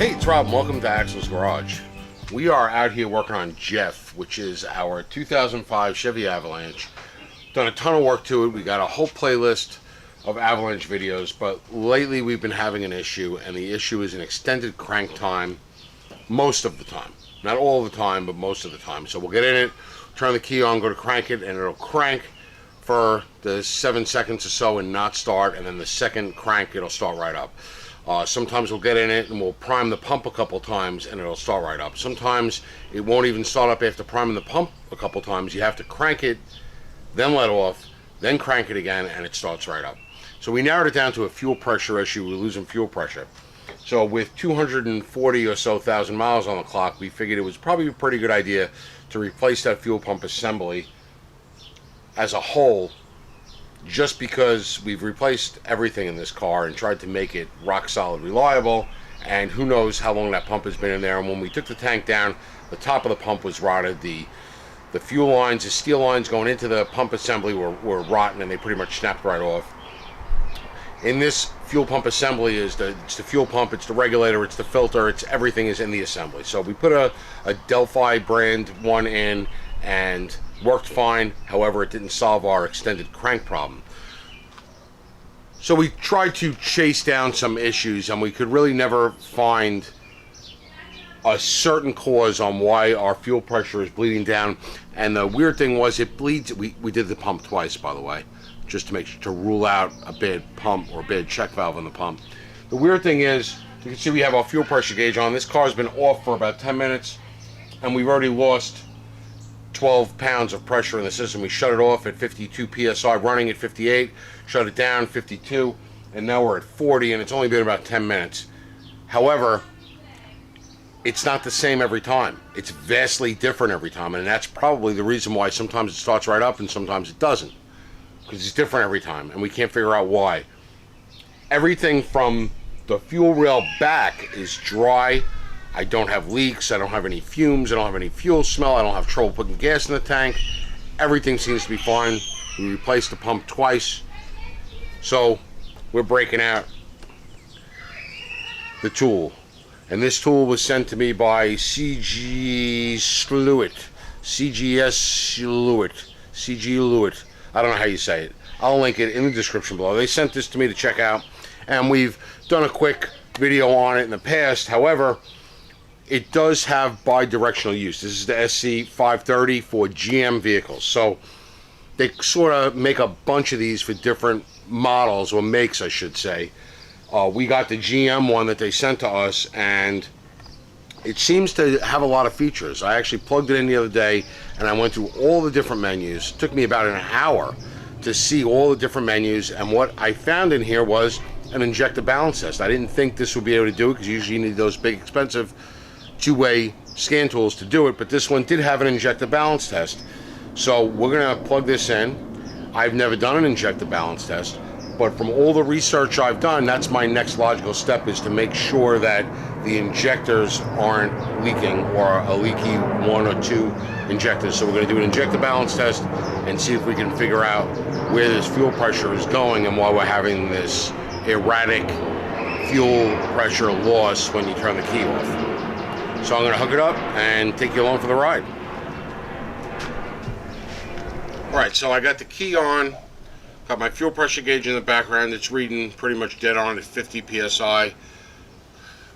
Hey, it's Rob and welcome to Axel's Garage. We are out here working on Jeff, which is our 2005 Chevy Avalanche. Done a ton of work to it. We got a whole playlist of Avalanche videos, but lately we've been having an issue, and the issue is an extended crank time most of the time. Not all the time, but most of the time. So we'll get in it, turn the key on, go to crank it, and it'll crank for the 7 seconds or so and not start, and then the second crank it'll start right up. Sometimes we'll get in it and we'll prime the pump a couple times and it'll start right up. Sometimes it won't even start up after priming the pump a couple times. You have to crank it, then let off, then crank it again, and it starts right up. So we narrowed it down to a fuel pressure issue. We're losing fuel pressure. So with 240 or so thousand miles on the clock, we figured it was probably a pretty good idea to replace that fuel pump assembly as a whole, just because we've replaced everything in this car and tried to make it rock solid reliable, and who knows how long that pump has been in there. And when we took the tank down, the top of the pump was rotted. The fuel lines, the steel lines going into the pump assembly were rotten, and they pretty much snapped right off. In this fuel pump assembly it's the fuel pump, it's the regulator, it's the filter, it's everything is in the assembly. So we put a Delphi brand one in and worked fine. However, it didn't solve our extended crank problem. So we tried to chase down some issues, and we could really never find a certain cause on why our fuel pressure is bleeding down. And the weird thing was, it bleeds. We did the pump twice, by the way, just to make sure, to rule out a bad pump or a bad check valve in the pump. The weird thing is, you can see we have our fuel pressure gauge on. This car's been off for about 10 minutes, and we've already lost 12 pounds of pressure in the system. We shut it off at 52 psi, running at 58, shut it down 52, and now we're at 40, and it's only been about 10 minutes. However, it's not the same every time. It's vastly different every time, and that's probably the reason why sometimes it starts right up and sometimes it doesn't, because it's different every time, and we can't figure out why. Everything from the fuel rail back is dry. I don't have leaks, I don't have any fumes, I don't have any fuel smell, I don't have trouble putting gas in the tank. Everything seems to be fine. We replaced the pump twice. So we're breaking out the tool. And this tool was sent to me by CGSULIT. CGSULIT. I don't know how you say it. I'll link it in the description below. They sent this to me to check out, and we've done a quick video on it in the past. However, it does have bi-directional use. This is the SC-530 for GM vehicles. So they sort of make a bunch of these for different models, or makes, I should say. We got the GM one that they sent to us, and it seems to have a lot of features. I actually plugged it in the other day, and I went through all the different menus. It took me about an hour to see all the different menus, and what I found in here was an injector balance test. I didn't think this would be able to do it, because usually you need those big, expensive two-way scan tools to do it, but this one did have an injector balance test. So we're gonna plug this in. I've never done an injector balance test, but from all the research I've done, that's my next logical step, is to make sure that the injectors aren't leaking, or a leaky one or two injectors. So we're gonna do an injector balance test and see if we can figure out where this fuel pressure is going and why we're having this erratic fuel pressure loss when you turn the key off. So I'm going to hook it up and take you along for the ride. Alright, so I got the key on, got my fuel pressure gauge in the background. It's reading pretty much dead on at 50 psi.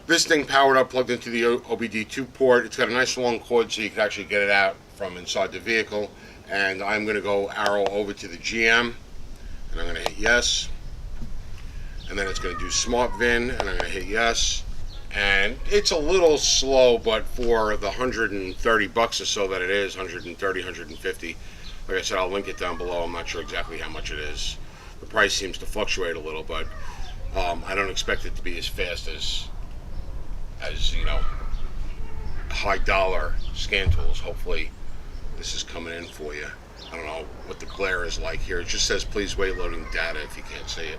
This thing powered up, plugged into the OBD2 port. It's got a nice long cord so you can actually get it out from inside the vehicle. And I'm going to go arrow over to the GM, and I'm going to hit yes. And then it's going to do smart VIN, and I'm going to hit yes. And it's a little slow, but for the 130 bucks or so that it is, 130, 150, like I said, I'll link it down below. I'm not sure exactly how much it is. The price seems to fluctuate a little, but I don't expect it to be as fast as you know, high dollar scan tools. Hopefully this is coming in for you. I don't know what the glare is like here. It just says please wait loading data if you can't see it.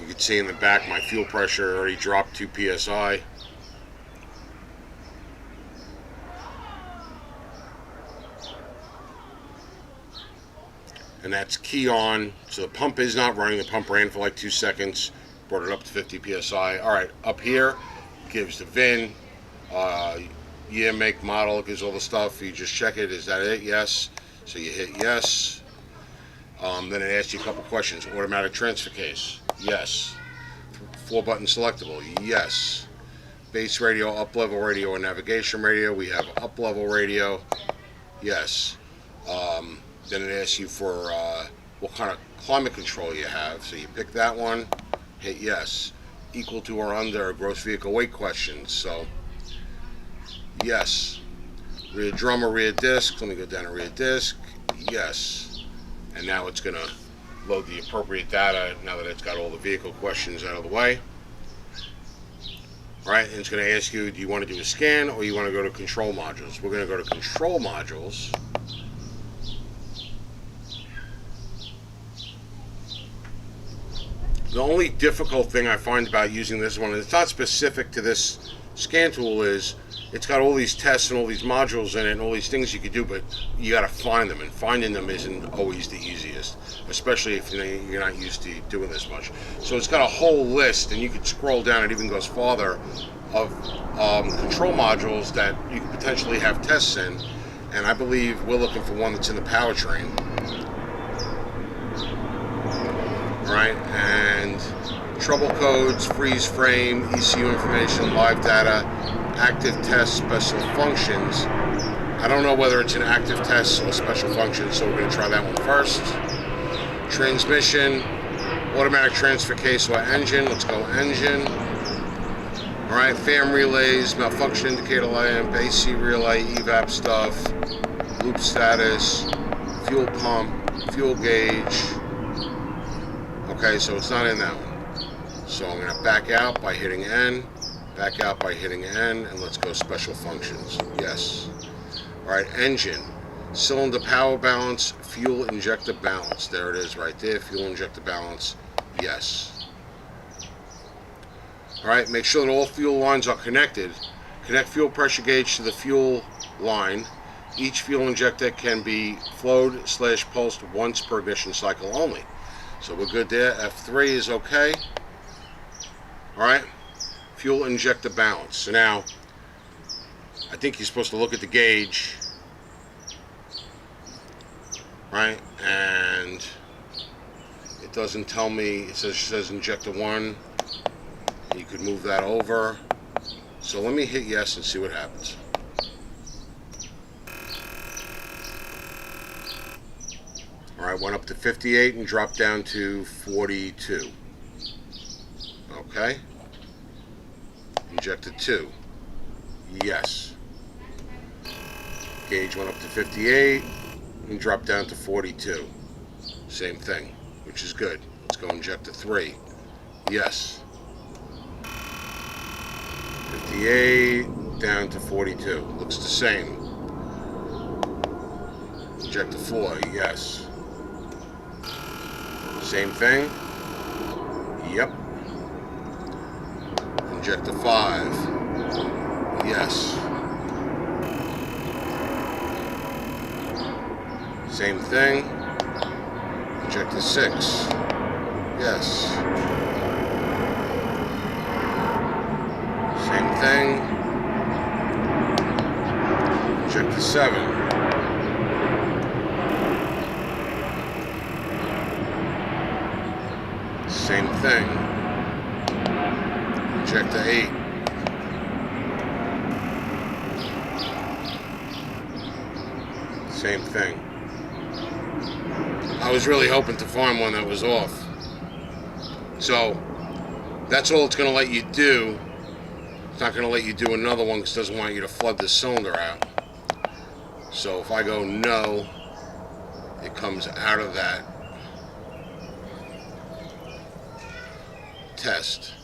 You can see in the back my fuel pressure already dropped 2 psi. and that's key on. So the pump is not running. The pump ran for like 2 seconds, brought it up to 50 psi. All right, up here gives the VIN, year, make, model, gives all the stuff. You just check it. Is that it? Yes. So you hit yes. Then it asks you a couple questions. Automatic transfer case? Yes. 4-button selectable? Yes. Base radio, up-level radio, and navigation radio. We have up-level radio. Yes. Then it asks you for what kind of climate control you have. So you pick that one, hit yes. Equal to or under gross vehicle weight questions. So yes. Rear drum or rear disc. Let me go down to rear disc. Yes. And now it's going to load the appropriate data now that it's got all the vehicle questions out of the way. All right, and it's going to ask you, do you want to do a scan or you want to go to control modules? We're going to go to control modules. The only difficult thing I find about using this one, it's not specific to this scan tool, is it's got all these tests and all these modules in it and all these things you could do, but you got to find them, and finding them isn't always the easiest, especially if you're not used to doing this much. So it's got a whole list, and you could scroll down, it even goes farther, of control modules that you could potentially have tests in, and I believe we're looking for one that's in the powertrain. Right, and trouble codes, freeze frame, ECU information, live data, active test, special functions. I don't know whether it's an active test or special function, so we're going to try that one first. Transmission, automatic transfer case or engine. Let's go engine. All right, fan relays, malfunction indicator lamp, AC relay, evap stuff, loop status, fuel pump, fuel gauge. Okay, so it's not in that one. So I'm going to back out by hitting N, back out by hitting N, and let's go special functions. Yes. All right, engine, cylinder power balance, fuel injector balance. There it is right there, fuel injector balance. Yes. All right, make sure that all fuel lines are connected. Connect fuel pressure gauge to the fuel line. Each fuel injector can be flowed/pulsed once per ignition cycle only. So we're good there. F3 is okay. All right. Fuel injector balance. So now, I think you're supposed to look at the gauge, right? And it doesn't tell me. It says injector 1. You could move that over. So let me hit yes and see what happens. All right, went up to 58 and dropped down to 42. Okay. Injector 2. Yes. Gauge went up to 58 and dropped down to 42. Same thing, which is good. Let's go injector 3. Yes. 58 down to 42. Looks the same. Injector 4. Yes. Same thing. Yep. Injector 5. Yes. Same thing. Injector 6. Yes. Same thing. Injector 7. Same thing. Injector 8. Same thing. I was really hoping to find one that was off. So, that's all it's going to let you do. It's not going to let you do another one because it doesn't want you to flood the cylinder out. So if I go no, it comes out of that test.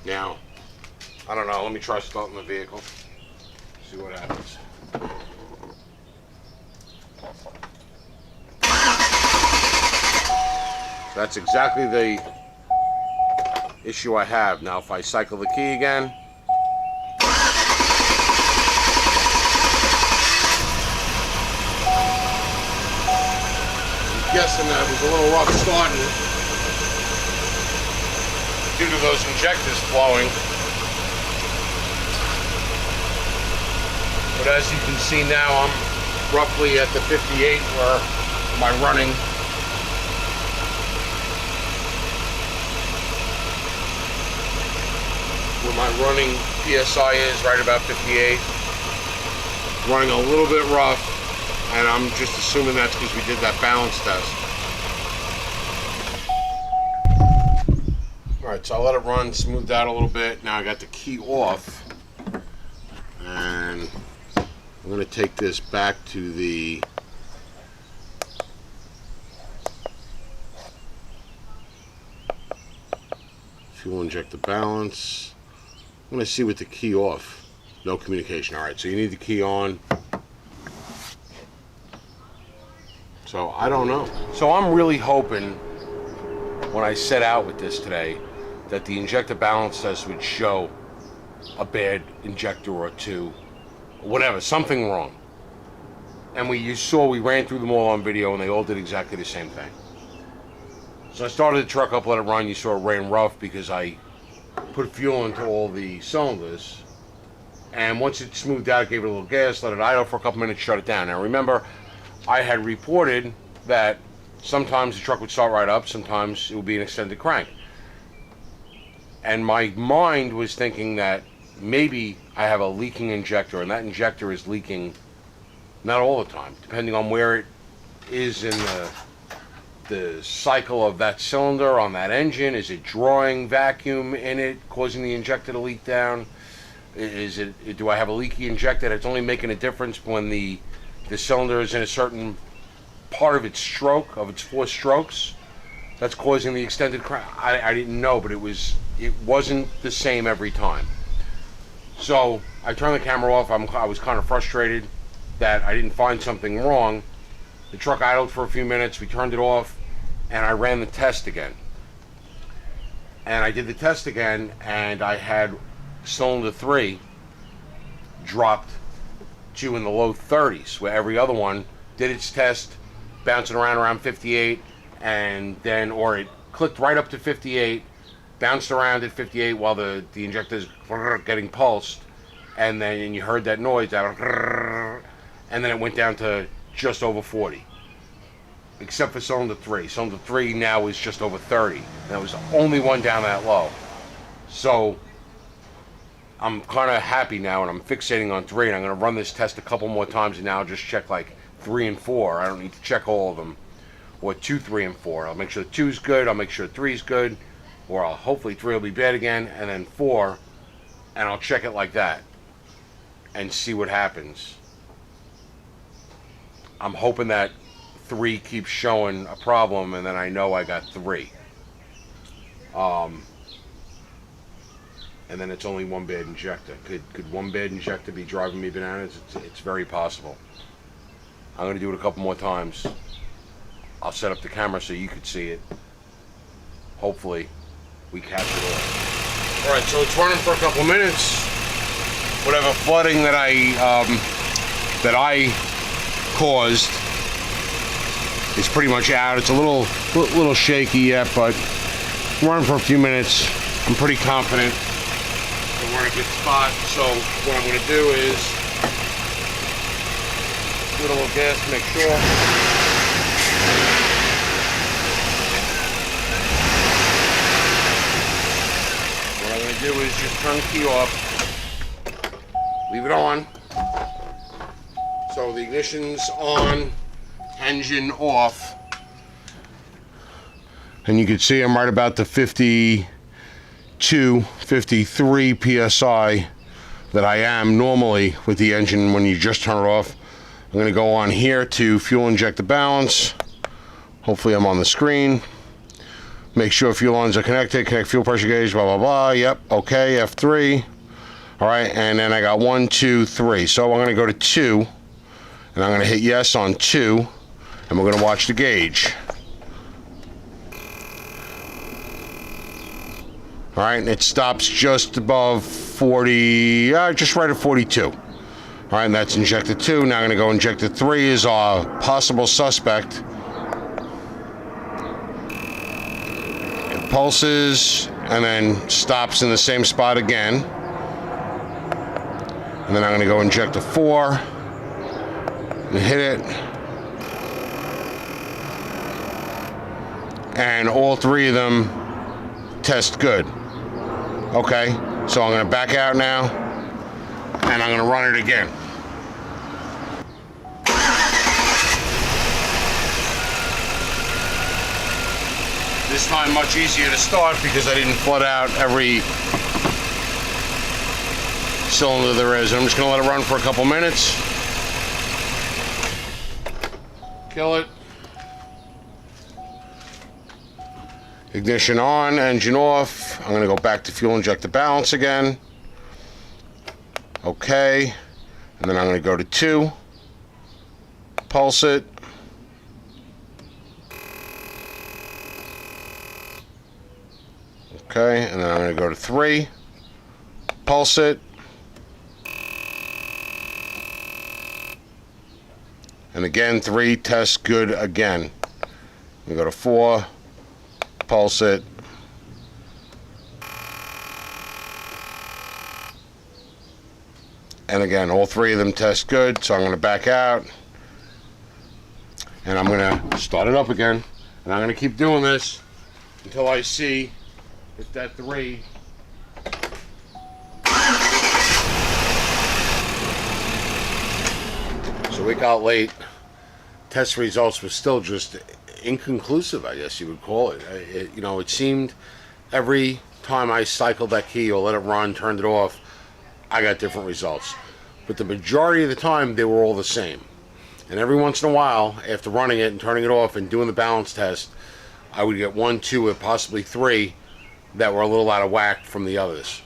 Now, I don't know, let me try starting the vehicle. See what happens. So that's exactly the issue I have. Now if I cycle the key again, guessing that it was a little rough starting due to those injectors flowing. But as you can see now, I'm roughly at the 58 where my running PSI is, right about 58. Running a little bit rough, and I'm just assuming that's because we did that balance test. Alright, so I'll let it run, smoothed out a little bit. Now I got the key off, and I'm going to take this back to the fuel injector balance. I'm going to see with the key off. No communication. Alright, so you need the key on. So I don't know. So I'm really hoping when I set out with this today that the injector balance test would show a bad injector or two, whatever, something wrong. And we ran through them all on video, and they all did exactly the same thing. So I started the truck up, let it run. You saw it ran rough because I put fuel into all the cylinders, and once it smoothed out, gave it a little gas, let it idle for a couple minutes, shut it down. Now remember, I had reported that sometimes the truck would start right up, sometimes it would be an extended crank. And my mind was thinking that maybe I have a leaking injector, and that injector is leaking not all the time, depending on where it is in the cycle of that cylinder on that engine. Is it drawing vacuum in it, causing the injector to leak down? Do I have a leaky injector that's only making a difference when the cylinder is in a certain part of its stroke, of its 4 strokes, that's causing the extended crank? I didn't know, but it wasn't the same every time. So I turned the camera off. I was kind of frustrated that I didn't find something wrong. The truck idled for a few minutes. We turned it off, and I ran the test again. And I did the test again, and I had cylinder 3 dropped to in the low 30s, where every other one did its test, bouncing around 58, and then, or it clicked right up to 58, bounced around at 58 while the injector's getting pulsed, and then you heard that noise, and then it went down to just over 40. Except for cylinder 3. Cylinder 3 now is just over 30. And that was the only one down that low. So I'm kind of happy now, and I'm fixating on 3, and I'm going to run this test a couple more times, and now I'll just check like 3 and 4. I don't need to check all of them. Or 2, 3, and 4. I'll make sure 2's good, I'll make sure 3's good, or hopefully 3 will be bad again, and then 4, and I'll check it like that and see what happens. I'm hoping that 3 keeps showing a problem, and then I know I got 3. And then it's only one bad injector. Could one bad injector be driving me bananas? It's very possible. I'm going to do it a couple more times. I'll set up the camera so you could see it. Hopefully, we catch it all. Alright, so it's running for a couple minutes. Whatever flooding that I caused is pretty much out. It's a little shaky yet, but running for a few minutes. I'm pretty confident that we're in a good spot. So what I'm going to do is give it a little gas to make sure. What I'm going to do is just turn the key off, leave it on. So the ignition's on, engine off, and you can see I'm right about the 52, 53 PSI that I am normally with the engine when you just turn it off. I'm going to go on here to fuel injector balance. Hopefully I'm on the screen. Make sure fuel lines are connected, connect fuel pressure gauge, blah, blah, blah. Yep, okay, F3. All right, and then I got 1, 2, 3. So I'm going to go to 2, and I'm going to hit yes on 2. And we're going to watch the gauge. All right, and it stops just above 40, just right at 42. All right, and that's injector 2. Now I'm going to go injector 3 is our possible suspect. pulses and then stops in the same spot again. And then I'm going to go injector 4 and hit it. And all 3 of them test good. Okay, so I'm going to back out now and I'm going to run it again. This time much easier to start because I didn't flood out every cylinder there is. I'm just going to let it run for a couple minutes. Kill it. Ignition on, engine off. I'm going to go back to fuel injector balance again. Okay. And then I'm going to go to 2. Pulse it. Okay, and then I'm going to go to 3, pulse it, and again 3, test good again. We go to 4, pulse it, and again all 3 of them test good. So I'm going to back out, and I'm going to start it up again, and I'm going to keep doing this until I see if that 3 So a week out late, test results were still just inconclusive, I guess you would call it. You know, it seemed every time I cycled that key or let it run, turned it off, I got different results. But the majority of the time, they were all the same. And every once in a while, after running it and turning it off and doing the balance test, I would get 1, 2, or possibly 3 that were a little out of whack from the others.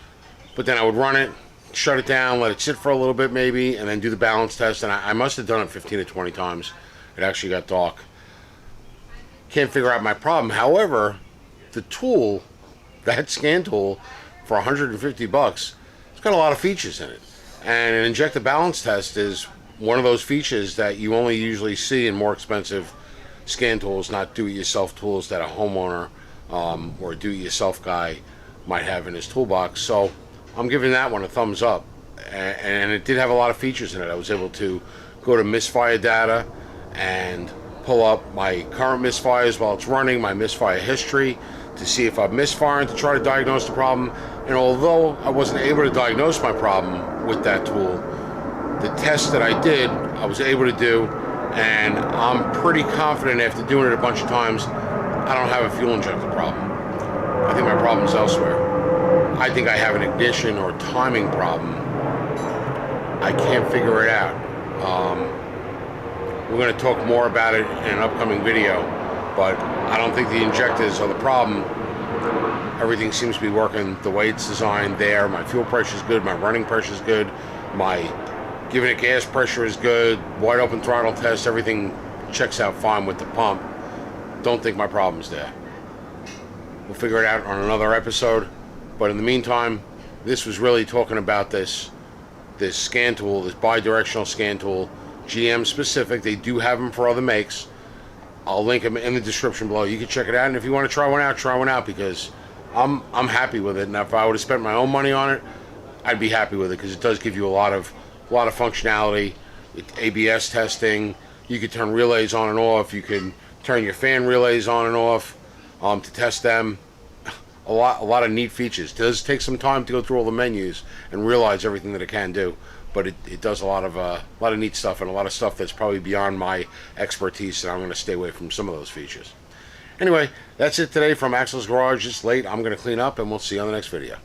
But then I would run it, shut it down, let it sit for a little bit maybe, and then do the balance test. And I must have done it 15 to 20 times. It actually got dark. Can't figure out my problem. However, the tool, that scan tool, for 150 bucks, it's got a lot of features in it. And an injector balance test is one of those features that you only usually see in more expensive scan tools, not do-it-yourself tools that a homeowner or a do-it-yourself guy might have in his toolbox. So I'm giving that one a thumbs up. And it did have a lot of features in it. I was able to go to misfire data and pull up my current misfires while it's running, my misfire history, to see if I'm misfiring, to try to diagnose the problem. And although I wasn't able to diagnose my problem with that tool, the test that I did, I was able to do, and I'm pretty confident after doing it a bunch of times, I don't have a fuel injector problem. I think my problem's elsewhere. I think I have an ignition or timing problem. I can't figure it out. We're going to talk more about it in an upcoming video, but I don't think the injectors are the problem. Everything seems to be working the way it's designed there. My fuel pressure is good, my running pressure is good, my giving it gas pressure is good, wide open throttle test, everything checks out fine with the pump. Don't think my problem's there. We'll figure it out on another episode, but in the meantime, this was really talking about this scan tool, this bi-directional scan tool, GM specific. They do have them for other makes. I'll link them in the description below. You can check it out, and if you want to try one out, because I'm happy with it. And if I would have spent my own money on it, I'd be happy with it, because it does give you a lot of functionality. With ABS testing, you could turn relays on and off. You can turn your fan relays on and off to test them. A lot of neat features. It does take some time to go through all the menus and realize everything that it can do, but it does a lot of neat stuff, and a lot of stuff that's probably beyond my expertise, and I'm going to stay away from some of those features. Anyway, that's it today from Axel's Garage. It's late. I'm going to clean up, and we'll see you on the next video.